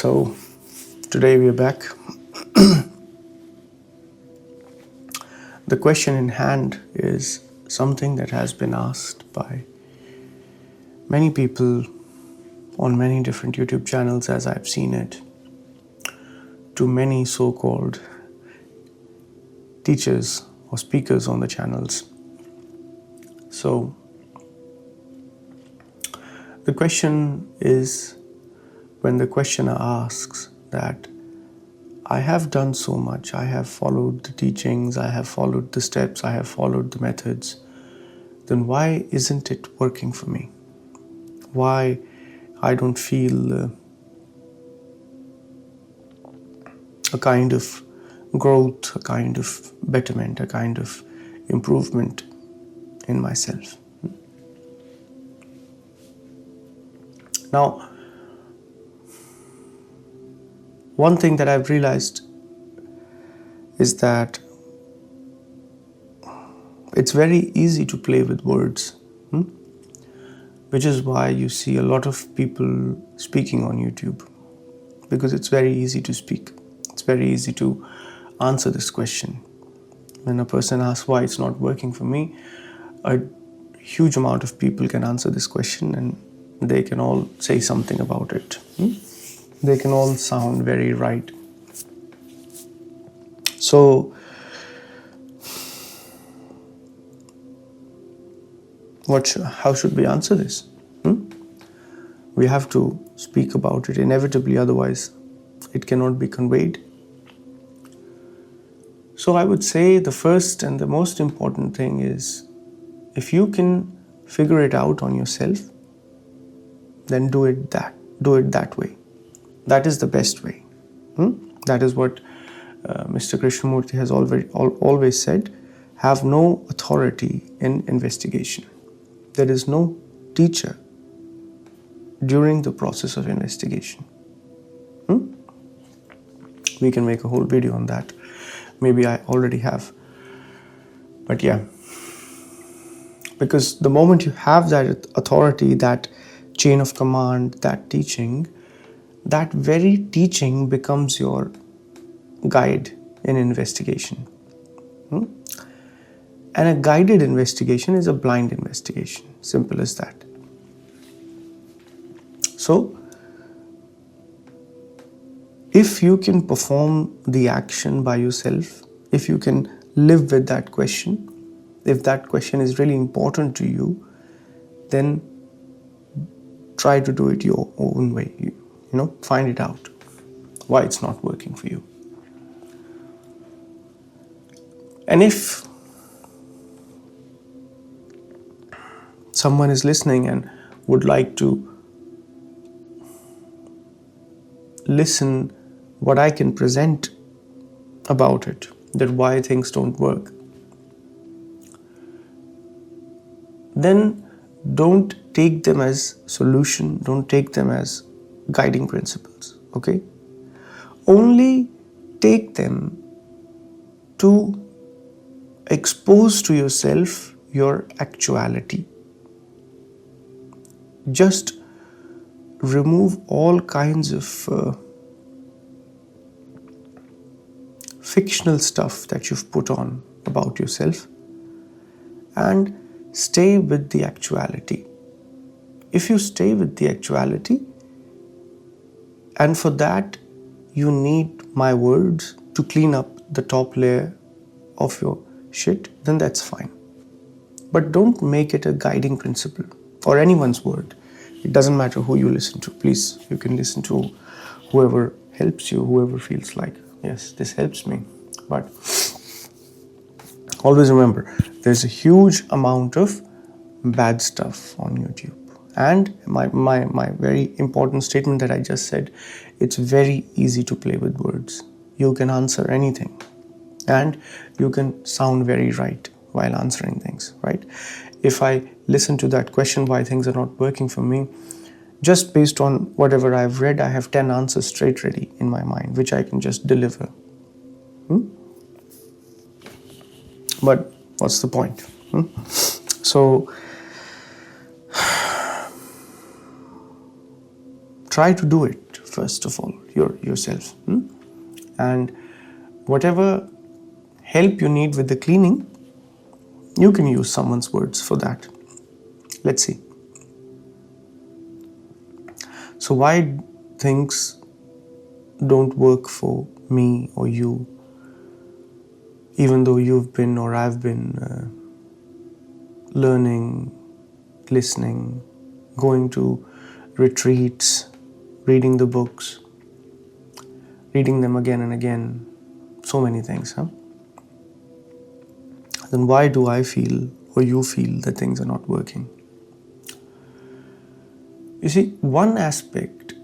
So today we are back. The question in hand is something that has been asked by many people on many different YouTube channels, as I've seen it, to many so-called teachers or speakers on the channels. So the question is, when the questioner asks that I have done so much, I have followed the teachings, I have followed the steps, I have followed the methods, then why isn't it working for me? Why I don't feel a kind of growth, a kind of betterment, a kind of improvement in myself? Now, one thing that I've realized is that it's very easy to play with words, which is why you see a lot of people speaking on YouTube, because it's very easy to speak. It's very easy to answer this question. When a person asks why it's not working for me, a huge amount of people can answer this question and they can all say something about it. They can all sound very right. So, how should we answer this? We have to speak about it inevitably, otherwise it cannot be conveyed. So I would say the first and the most important thing is, if you can figure it out on yourself, then do it that way. That is the best way. That is what Mr. Krishnamurti has always said. Have no authority in investigation. There is no teacher during the process of investigation. We can make a whole video on that. Maybe I already have. But yeah. Because the moment you have that authority, that chain of command, that teaching, that very teaching becomes your guide in investigation. And a guided investigation is a blind investigation. Simple as that. So, if you can perform the action by yourself, if you can live with that question, if that question is really important to you, then try to do it your own way. Find it out why it's not working for you. And if someone is listening and would like to listen what I can present about it, that why things don't work, then don't take them as solution, don't take them as guiding principles, okay? Only take them to expose to yourself your actuality. Just remove all kinds of fictional stuff that you've put on about yourself and stay with the actuality. If you stay with the actuality, and for that you need my words to clean up the top layer of your shit, then that's fine. But don't make it a guiding principle or anyone's word. It doesn't matter who you listen to. Please, you can listen to whoever helps you, whoever feels like, yes, this helps me. But always remember, there's a huge amount of bad stuff on YouTube. And my very important statement that I just said, it's very easy to play with words. You can answer anything. And you can sound very right while answering things, right? If I listen to that question, why things are not working for me, just based on whatever I've read, I have 10 answers straight ready in my mind, which I can just deliver. But what's the point? So, try to do it first of all, yourself. And whatever help you need with the cleaning, you can use someone's words for that. Let's see. So why things don't work for me or you, even though you've been or I've been learning, listening, going to retreats, reading the books, reading them again and again, so many things, Then why do I feel or you feel that things are not working? You see, one aspect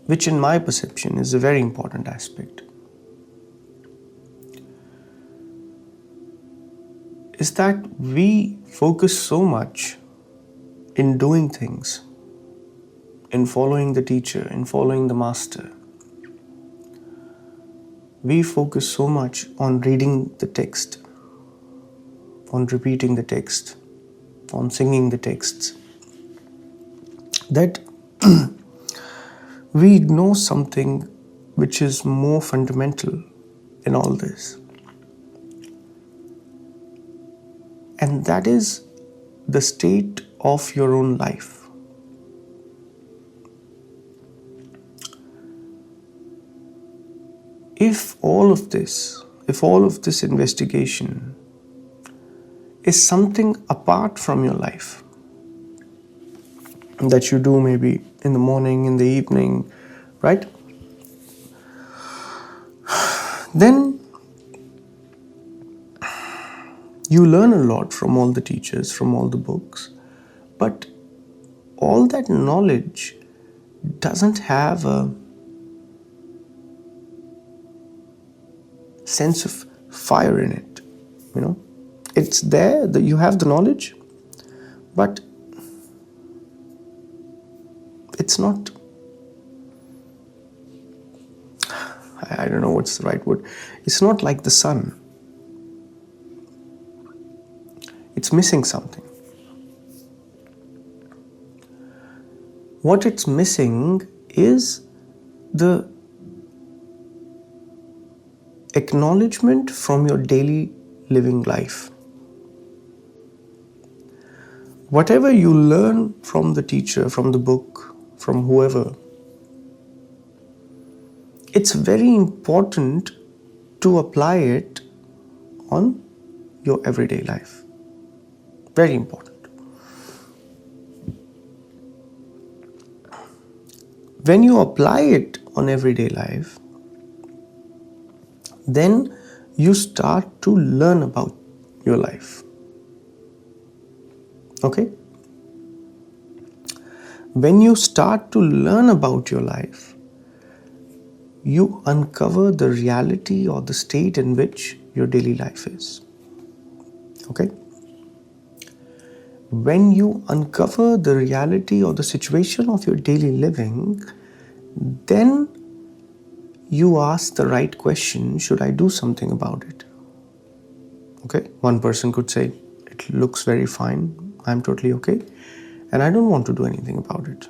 which in my perception is a very important aspect is that we focus so much in doing things, in following the teacher, in following the master. We focus so much on reading the text, on repeating the text, on singing the texts, that we ignore something which is more fundamental in all this. And that is the state of your own life. If all of this investigation is something apart from your life, that you do maybe in the morning, in the evening, right? Then you learn a lot from all the teachers, from all the books, but all that knowledge doesn't have a sense of fire in it, It's there, that you have the knowledge, but it's not, I don't know what's the right word. It's not like the sun. It's missing something. What it's missing is the acknowledgement from your daily living life. Whatever you learn from the teacher, from the book, from whoever, it's very important to apply it on your everyday life. Very important. When you apply it on everyday life, then you start to learn about your life. Okay? When you start to learn about your life, you uncover the reality or the state in which your daily life is. Okay? When you uncover the reality or the situation of your daily living, then you ask the right question, should I do something about it? Okay? One person could say, it looks very fine, I'm totally okay, and I don't want to do anything about it.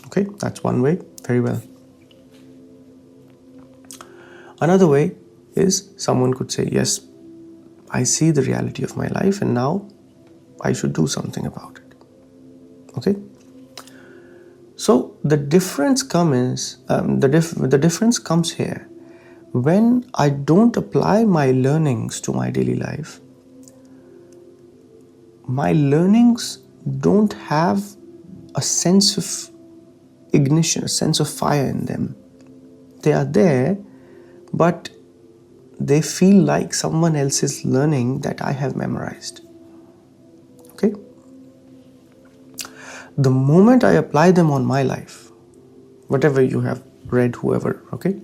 Okay? That's one way. Very well. Another way is someone could say, yes, I see the reality of my life and now I should do something about it. Okay? So the difference comes here when I don't apply my learnings to my daily life. My learnings don't have a sense of ignition, a sense of fire in them. They are there, but they feel like someone else's learning that I have memorized. Okay? The moment I apply them on my life, whatever you have read, whoever, okay,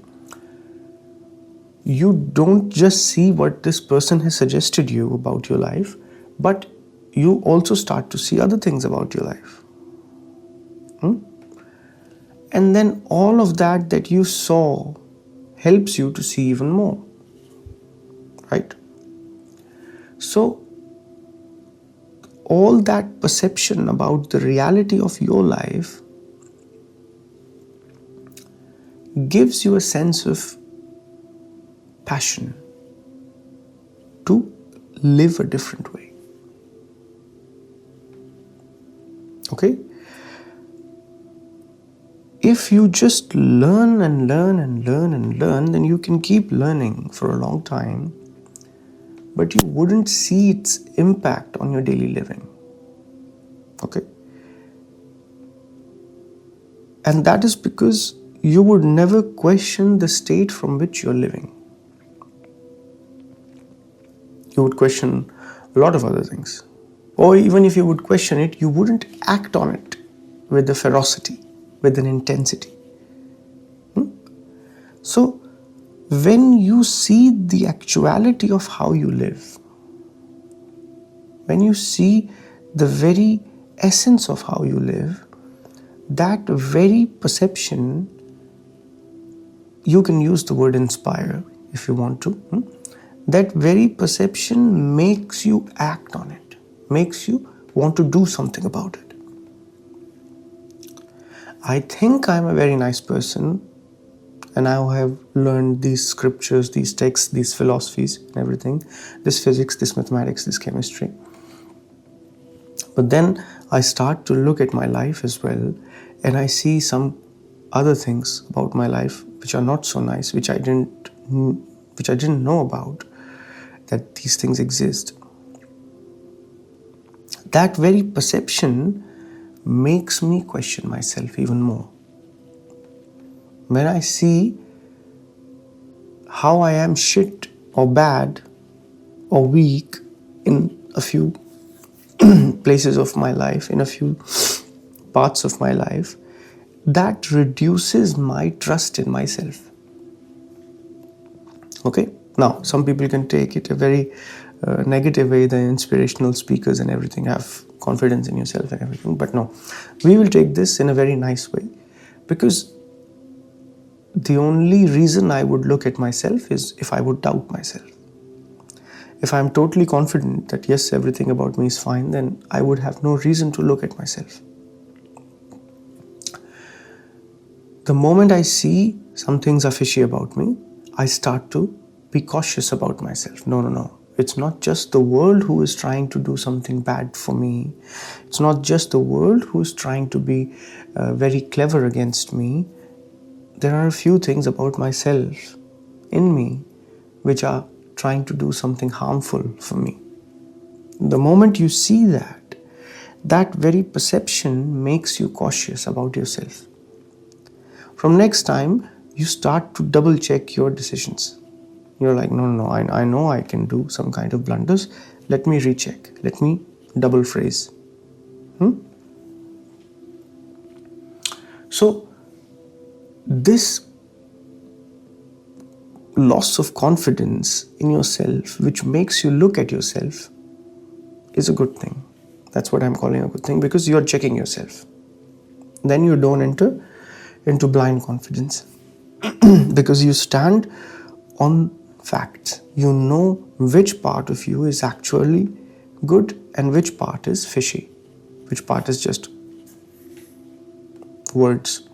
you don't just see what this person has suggested you about your life, but you also start to see other things about your life. And then all of that you saw helps you to see even more. Right? So, all that perception about the reality of your life gives you a sense of passion to live a different way. Okay? If you just learn and learn and learn and learn, then you can keep learning for a long time, but you wouldn't see its impact on your daily living. Okay? And that is because you would never question the state from which you're living. You would question a lot of other things. Or even if you would question it, you wouldn't act on it with a ferocity, with an intensity. So, when you see the actuality of how you live, when you see the very essence of how you live, that very perception, you can use the word inspire if you want to, that very perception makes you act on it, makes you want to do something about it. I think I'm a very nice person, and I have learned these scriptures, these texts, these philosophies and everything, this physics, this mathematics, this chemistry. But then I start to look at my life as well, and I see some other things about my life which are not so nice, which I didn't know about, that these things exist. That very perception makes me question myself even more. When I see how I am shit or bad or weak in a few places of my life, in a few parts of my life, that reduces my trust in myself. Okay? Now, some people can take it a very negative way, the inspirational speakers and everything, have confidence in yourself and everything. But no, we will take this in a very nice way, because the only reason I would look at myself is if I would doubt myself. If I'm totally confident that yes, everything about me is fine, then I would have no reason to look at myself. The moment I see some things are fishy about me, I start to be cautious about myself. No. It's not just the world who is trying to do something bad for me. It's not just the world who is trying to be very clever against me. There are a few things about myself, in me, which are trying to do something harmful for me. The moment you see that, that very perception makes you cautious about yourself. From next time, you start to double check your decisions. You're like, no, I know I can do some kind of blunders. Let me recheck. Let me double phrase. So, this loss of confidence in yourself, which makes you look at yourself, is a good thing. That's what I'm calling a good thing, because you're checking yourself. Then you don't enter into blind confidence because you stand on facts. You know which part of you is actually good and which part is fishy, which part is just words.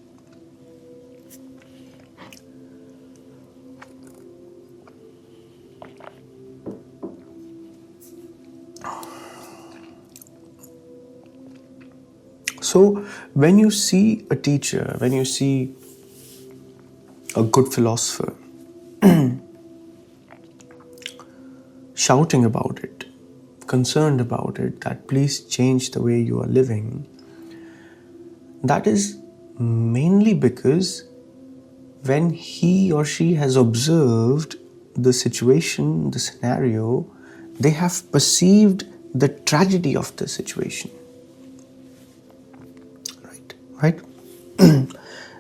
So when you see a teacher, when you see a good philosopher shouting about it, concerned about it, that please change the way you are living, that is mainly because when he or she has observed the situation, the scenario, they have perceived the tragedy of the situation. Right?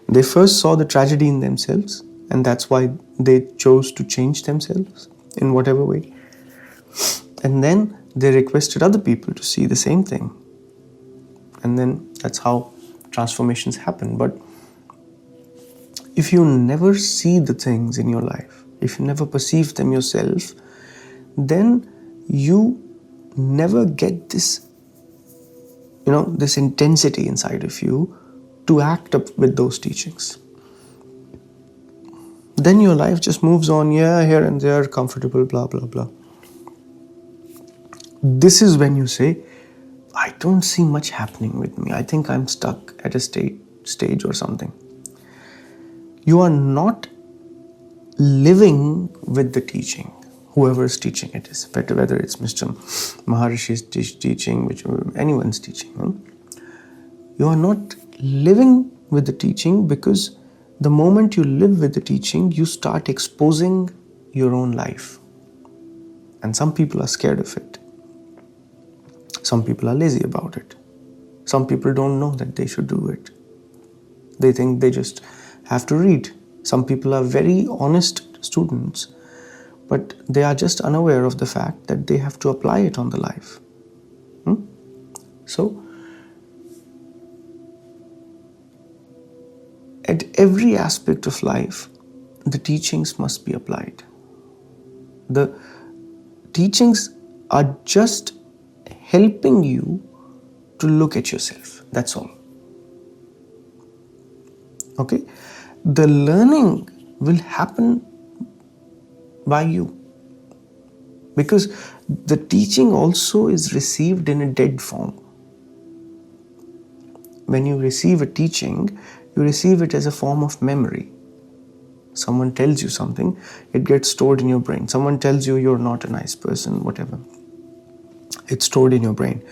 They first saw the tragedy in themselves, and that's why they chose to change themselves in whatever way. And then they requested other people to see the same thing. And then that's how transformations happen. But if you never see the things in your life, if you never perceive them yourself, then you never get this, this intensity inside of you to act up with those teachings. then your life just moves on, here and there, comfortable, blah, blah, blah. This is when you say, I don't see much happening with me. I think I'm stuck at a stage or something. You are not living with the teaching, whoever's teaching it is, whether it's Mr. Maharishi's teaching, which anyone's teaching. You are not living with the teaching, because the moment you live with the teaching, you start exposing your own life. And some people are scared of it. Some people are lazy about it. Some people don't know that they should do it. They think they just have to read. Some people are very honest students, but they are just unaware of the fact that they have to apply it on the life. So, at every aspect of life, the teachings must be applied. The teachings are just helping you to look at yourself. That's all. Okay? The learning will happen by you, because the teaching also is received in a dead form. When you receive a teaching, you receive it as a form of memory. Someone tells you something, it gets stored in your brain. Someone tells you you're not a nice person, whatever. It's stored in your brain.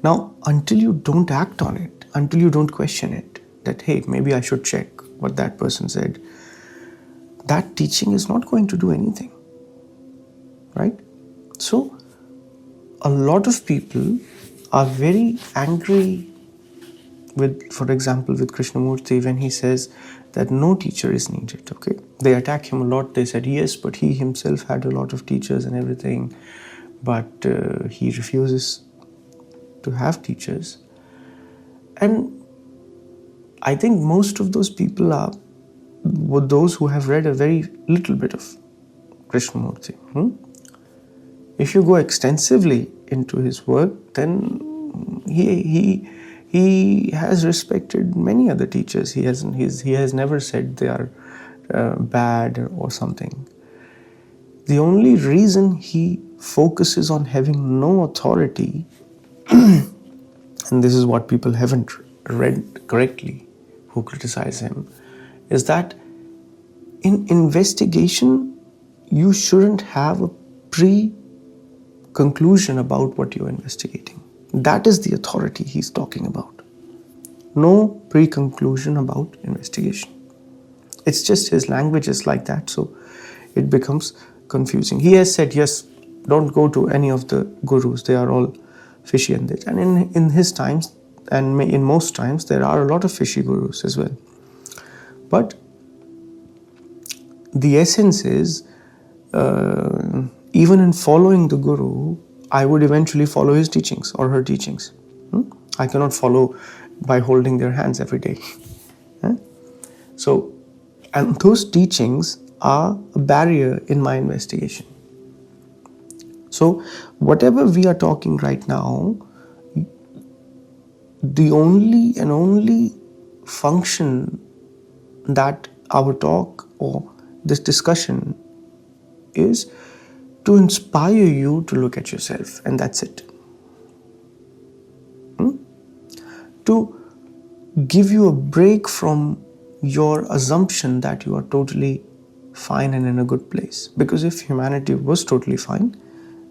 Now, until you don't act on it, until you don't question it, that, hey, maybe I should check what that person said, that teaching is not going to do anything. Right? So, a lot of people are very angry with, for example, with Krishnamurti when he says that no teacher is needed. Okay, they attack him a lot. They said yes, but he himself had a lot of teachers and everything, but he refuses to have teachers. And I think most of those people are those who have read a very little bit of Krishnamurti. If you go extensively into his work, then he has respected many other teachers. He has never said they are bad or something. The only reason he focuses on having no authority, and this is what people haven't read correctly who criticize him, is that in investigation you shouldn't have a pre-conclusion about what you're investigating. That is the authority he's talking about. No pre-conclusion about investigation. It's just his language is like that, so it becomes confusing. He has said, yes, don't go to any of the gurus, they are all fishy and this. And in his times, and in most times, there are a lot of fishy gurus as well. But the essence is, even in following the guru, I would eventually follow his teachings or her teachings. I cannot follow by holding their hands every day. So, and those teachings are a barrier in my investigation. So, whatever we are talking right now, the only function that our talk or this discussion is to inspire you to look at yourself, and that's it. To give you a break from your assumption that you are totally fine and in a good place. Because if humanity was totally fine,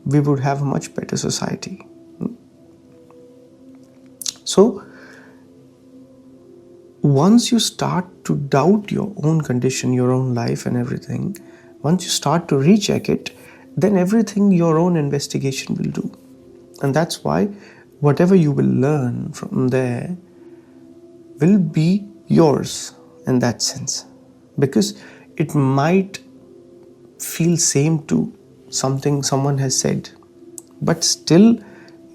we would have a much better society. So, once you start to doubt your own condition, your own life and everything, once you start to recheck it, then everything your own investigation will do. And that's why whatever you will learn from there will be yours in that sense. Because it might feel same to something someone has said, but still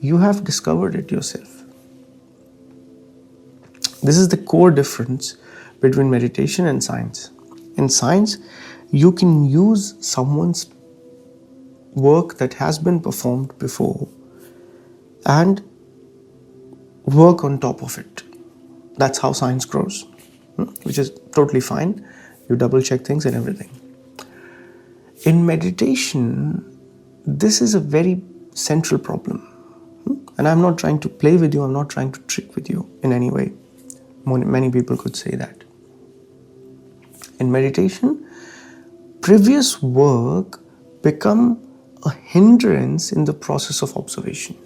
you have discovered it yourself. This is the core difference between meditation and science. In science, you can use someone's work that has been performed before and work on top of it. That's how science grows, which is totally fine. You double check things and everything. In meditation, this is a very central problem. And I'm not trying to play with you, I'm not trying to trick with you in any way. Many people could say that. In meditation, previous work become a hindrance in the process of observation.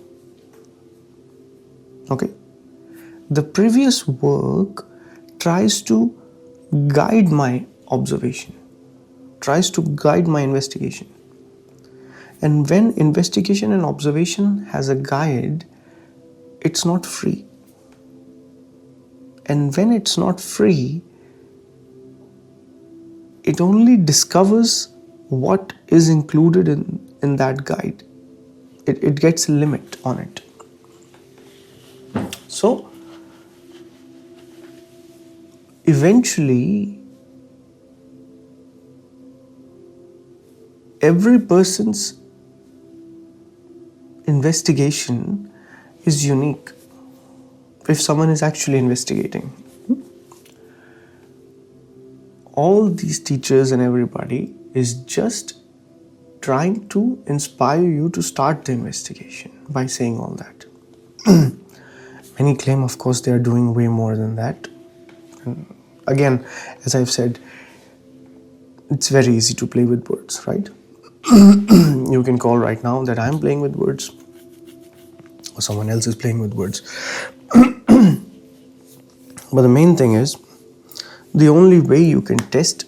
Okay? The previous work tries to guide my observation, tries to guide my investigation. And when investigation and observation has a guide, it's not free. And when it's not free, it only discovers what is included in that guide. It gets a limit on it. So, eventually, every person's investigation is unique. If someone is actually investigating, all these teachers and everybody is just trying to inspire you to start the investigation by saying all that. Many claim, of course, they are doing way more than that. And again, as I've said, it's very easy to play with words, right? You can call right now that I'm playing with words or someone else is playing with words. But the main thing is, the only way you can test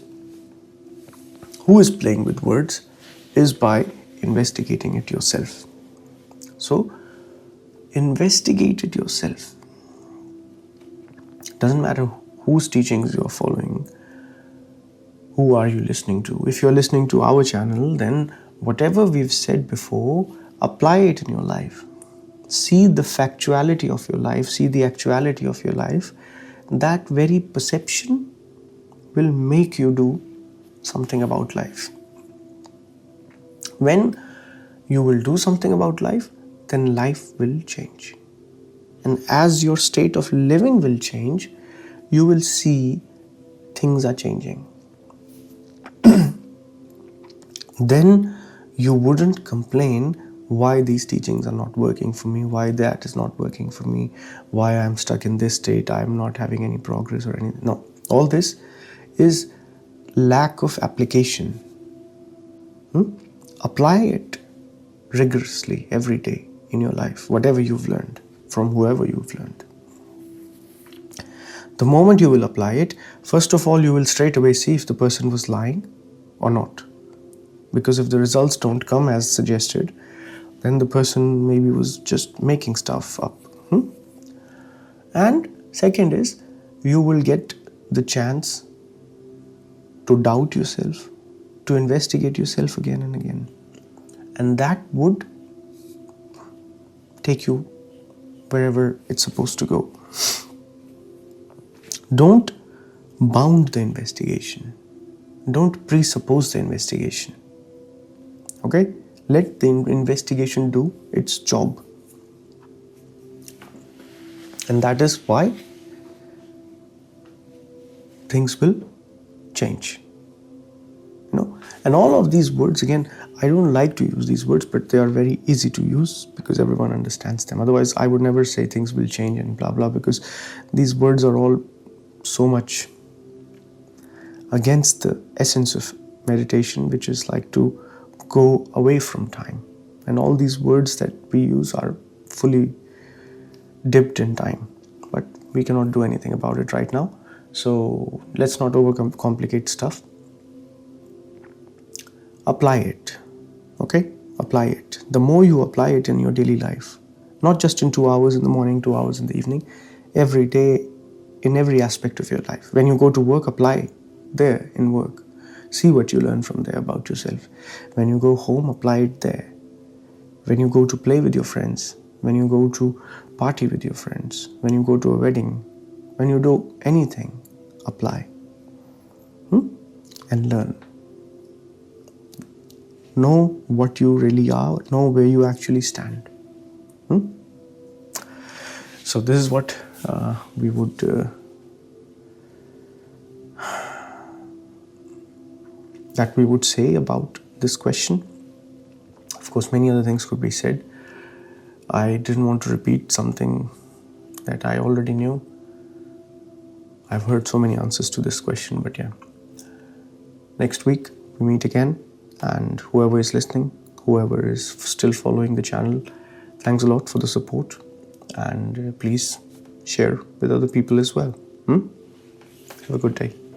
who is playing with words is by investigating it yourself. So, investigate it yourself. Doesn't matter whose teachings you are following, who are you listening to. If you're listening to our channel, then whatever we've said before, apply it in your life. See the factuality of your life, see the actuality of your life. That very perception will make you do something about life. When you will do something about life, then life will change. And as your state of living will change, you will see things are changing. Then you wouldn't complain why these teachings are not working for me, why that is not working for me, why I'm stuck in this state, I'm not having any progress or anything. No, all this is lack of application. Apply it rigorously every day in your life, whatever you've learned from whoever you've learned. The moment you will apply it, first of all, you will straight away see if the person was lying or not. Because if the results don't come as suggested, then the person maybe was just making stuff up. And second is, you will get the chance to doubt yourself, to investigate yourself again and again. And that would take you wherever it's supposed to go. Don't bound the investigation. Don't presuppose the investigation. Okay? Let the investigation do its job. And that is why things will change. And all of these words, again, I don't like to use these words, but they are very easy to use because everyone understands them. Otherwise, I would never say things will change and blah, blah, because these words are all so much against the essence of meditation, which is like to go away from time. And all these words that we use are fully dipped in time. But we cannot do anything about it right now. So let's not overcomplicate stuff. Apply it. Okay? Apply it. The more you apply it in your daily life, not just in 2 hours in the morning, 2 hours in the evening, every day, in every aspect of your life. When you go to work, apply there in work. See what you learn from there about yourself. When you go home, apply it there. When you go to play with your friends, when you go to party with your friends, when you go to a wedding, when you do anything, apply. And learn. Know what you really are, know where you actually stand. So this is what we would that we would say about this question. Of course, many other things could be said. I didn't want to repeat something that I already knew. I've heard so many answers to this question, but yeah. Next week, we meet again, and whoever is listening, whoever is still following the channel, thanks a lot for the support, and please share with other people as well. Have a good day.